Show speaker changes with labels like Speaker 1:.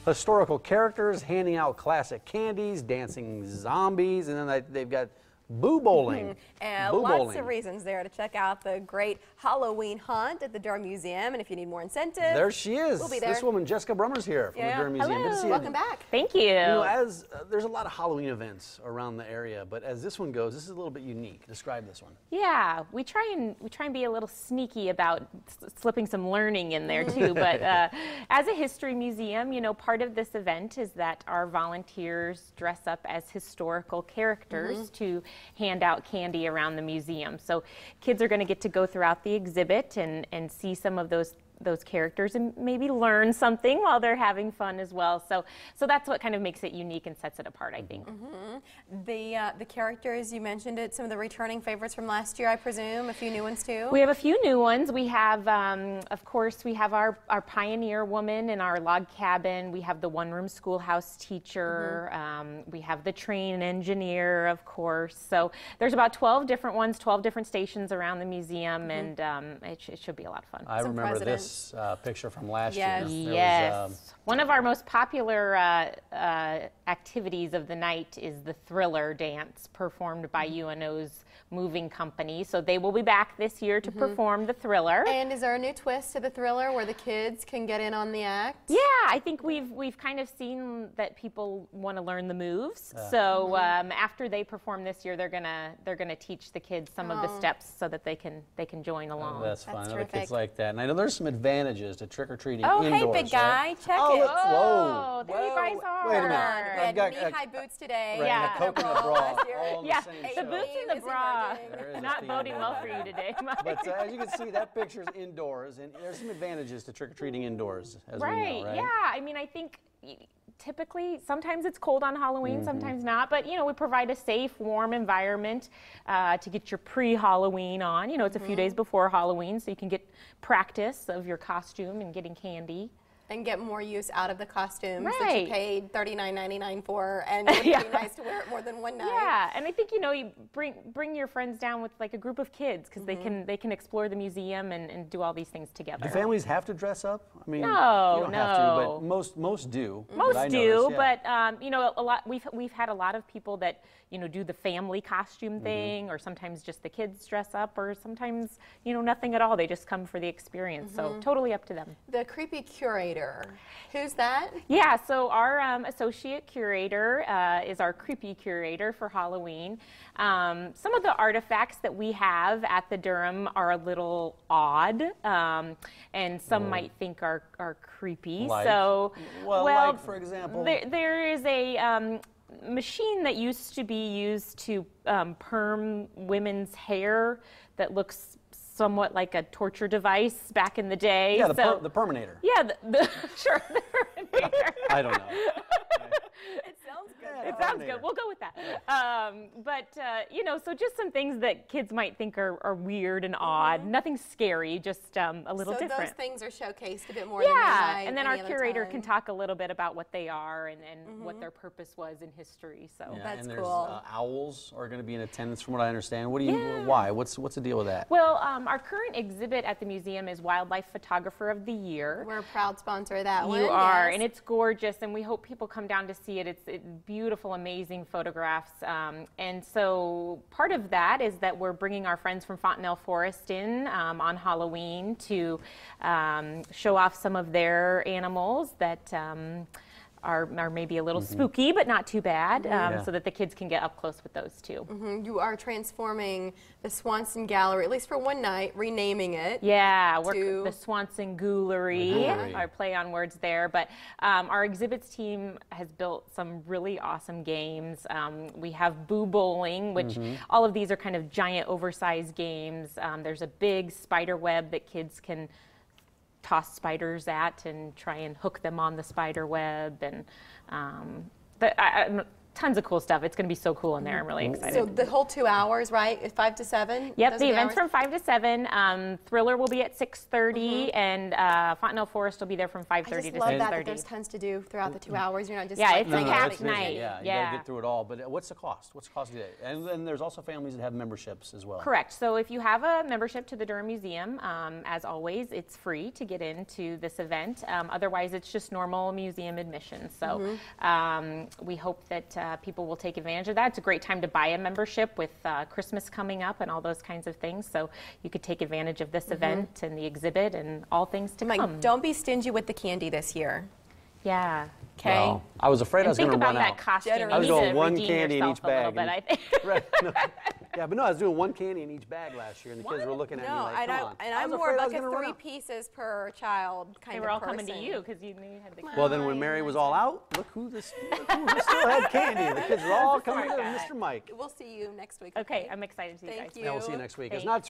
Speaker 1: historical characters, handing out classic candies, dancing zombies, and then they've got boo bowling.
Speaker 2: And lots of reasons there to check out the Great Hall-oween Haunt at the Durham Museum. And if you need more incentive,
Speaker 1: there she is.
Speaker 2: We'll be there.
Speaker 1: This woman, Jessica Brummer's here from the Durham Museum.
Speaker 2: Hello.
Speaker 1: Good to see you.
Speaker 2: Welcome back.
Speaker 3: Thank you.
Speaker 1: You know, as there's a lot of Halloween events around the area, but as this one goes, this is a little bit unique. Describe this one.
Speaker 3: Yeah, we try and be a little sneaky about slipping some learning in there too. But as a history museum, you know, part of this event is that our volunteers dress up as historical characters to hand out candy around the museum. So kids are going to get to go throughout the exhibit and see some of those characters and maybe learn something while they're having fun as well. So that's what kind of makes it unique and sets it apart, I think.
Speaker 2: The characters, you mentioned it, some of the returning favorites from last year, I presume, a few new ones too?
Speaker 3: We have a few new ones. We have, of course, we have our pioneer woman in our log cabin. We have the one-room schoolhouse teacher. We have the train engineer, of course. So there's about 12 different ones, 12 different stations around the museum, and it should be a lot of fun.
Speaker 1: I remember this picture from last year.
Speaker 3: Yes. One of our most popular activities of the night is the Thriller dance performed by UNO's moving company. So they will be back this year to perform the Thriller.
Speaker 2: And is there a new twist to the Thriller where the kids can get in on the act?
Speaker 3: Yeah, I think we've kind of seen that people want to learn the moves. So after they perform this year, they're gonna teach the kids some of the steps so that they can join along.
Speaker 1: That's fun. Other kids like that. And I know there's some advantages to trick-or-treating
Speaker 2: indoors.
Speaker 1: Indoors,
Speaker 2: hey, big guy,
Speaker 1: right?
Speaker 2: check it.
Speaker 3: Oh, there you guys are.
Speaker 1: Wait a minute.
Speaker 2: We had knee-high boots today.
Speaker 1: Right,
Speaker 3: yeah.
Speaker 1: and a Coke and a bra.
Speaker 3: Yeah, the boots and the bra. Not boding well for you today, Mike.
Speaker 1: But as you can see, that picture's indoors, and there's some advantages to trick-or-treating indoors, as we know, right?
Speaker 3: Yeah, I mean, I think typically, sometimes it's cold on Halloween, sometimes not, but you know, we provide a safe, warm environment to get your pre-Halloween on. You know, it's a few days before Halloween, so you can get practice of your costume and getting candy.
Speaker 2: And get more use out of the costumes
Speaker 3: Right.
Speaker 2: that you paid $39.99 for, and it would be nice to wear it more than one night.
Speaker 3: Yeah, and I think, you know, you bring your friends down with like a group of kids because they can explore the museum and do all these things together.
Speaker 1: Do families have to dress up? I mean,
Speaker 3: no,
Speaker 1: you don't have to, but most do.
Speaker 3: Most do, but you know, a lot we've had a lot of people that, you know, do the family costume thing, or sometimes just the kids dress up, or sometimes, you know, nothing at all. They just come for the experience. So totally up to them.
Speaker 2: The creepy curator, who's that?
Speaker 3: Yeah, so our associate curator is our creepy curator for Halloween. Some of the artifacts that we have at the Durham are a little odd, and some might think are creepy.
Speaker 1: Like?
Speaker 3: So,
Speaker 1: well, like for example,
Speaker 3: there is a machine that used to be used to perm women's hair that looks somewhat like a torture device back in the day.
Speaker 1: Yeah, the Perminator.
Speaker 3: Yeah, sure, the Perminator.
Speaker 1: I don't know.
Speaker 2: It sounds good.
Speaker 3: It sounds good. We'll go with that. But you know, so just some things that kids might think are weird and odd. Nothing scary, just a little different.
Speaker 2: So those things are showcased a bit more than they might
Speaker 3: and then
Speaker 2: any
Speaker 3: our
Speaker 2: other
Speaker 3: curator
Speaker 2: time.
Speaker 3: can talk a little bit about what they are and what their purpose was in history. So
Speaker 2: That's
Speaker 1: and there's,
Speaker 2: cool.
Speaker 1: Owls are going to be in attendance, from what I understand. What do you? Why? What's the deal with that?
Speaker 3: Well, our current exhibit at the museum is Wildlife Photographer of the Year.
Speaker 2: We're a proud sponsor of that one.
Speaker 3: You are,
Speaker 2: yes.
Speaker 3: and it's gorgeous, and we hope people come down to see it. It's beautiful, amazing photographs. And so part of that is that we're bringing our friends from Fontenelle Forest in on Halloween to show off some of their animals that are maybe a little spooky, but not too bad, so that the kids can get up close with those too.
Speaker 2: You are transforming the Swanson Gallery, at least for one night, renaming it.
Speaker 3: Yeah,
Speaker 2: to
Speaker 3: the Swanson Ghoulery, our play on words there. But our exhibits team has built some really awesome games. We have Boo Bowling, which all of these are kind of giant, oversized games. There's a big spider web that kids can toss spiders at and try and hook them on the spider web, and tons of cool stuff. It's going to be so cool in there. I'm really excited.
Speaker 2: So the whole 2 hours, right? 5 to 7?
Speaker 3: Yep,
Speaker 2: Those
Speaker 3: the
Speaker 2: are
Speaker 3: event's
Speaker 2: hours?
Speaker 3: from 5 to 7. Thriller will be at 6:30, and Fontanelle Forest will be there from 5:30
Speaker 2: I
Speaker 3: to
Speaker 2: just
Speaker 3: 6:30.
Speaker 2: love that there's tons to do throughout the 2 hours. You're not just
Speaker 3: Yeah,
Speaker 2: like
Speaker 3: it's
Speaker 2: hanging
Speaker 3: a
Speaker 2: out
Speaker 3: packed
Speaker 2: at the museum.
Speaker 3: night.
Speaker 1: Yeah, you
Speaker 3: Yeah.
Speaker 1: gotta get through it all. But what's the cost? What's the cost today? And then there's also families that have memberships as well.
Speaker 3: Correct. So if you have a membership to the Durham Museum, as always, it's free to get into this event. Otherwise, it's just normal museum admission. So we hope that people will take advantage of that. It's a great time to buy a membership with Christmas coming up and all those kinds of things. So you could take advantage of this event and the exhibit and all things to come.
Speaker 2: Mike, don't be stingy with the candy this year.
Speaker 3: Yeah.
Speaker 2: Okay.
Speaker 1: Well, I was afraid I was
Speaker 3: Think
Speaker 1: going to
Speaker 3: about
Speaker 1: run
Speaker 3: that
Speaker 1: out.
Speaker 3: costume. You
Speaker 2: I was
Speaker 3: need
Speaker 1: going
Speaker 3: to
Speaker 1: one
Speaker 3: redeem
Speaker 1: candy in
Speaker 3: yourself
Speaker 1: each
Speaker 3: a little
Speaker 1: bag
Speaker 3: bit, I
Speaker 1: and-
Speaker 3: think.
Speaker 1: Right, no. Yeah, but no, I was doing one candy in each bag last year, and the kids were looking at me
Speaker 2: No,
Speaker 1: like, come on.
Speaker 2: and
Speaker 1: I
Speaker 2: I'm
Speaker 1: was
Speaker 2: more
Speaker 1: afraid
Speaker 2: of
Speaker 1: I was
Speaker 2: like a
Speaker 1: gonna run
Speaker 2: 3
Speaker 1: out.
Speaker 2: pieces per child kind
Speaker 3: They
Speaker 2: of
Speaker 3: were all
Speaker 2: person.
Speaker 3: coming to you because you knew you had the
Speaker 1: Well, then when Mary was all out, look who still had candy. The kids were all coming to
Speaker 3: Smart guy.
Speaker 1: Mr. Mike.
Speaker 2: We'll see you next week.
Speaker 3: Okay, I'm excited to see you
Speaker 2: Thank
Speaker 3: guys.
Speaker 2: you.
Speaker 1: Yeah, we'll see you next week. It's
Speaker 3: Thanks.
Speaker 1: not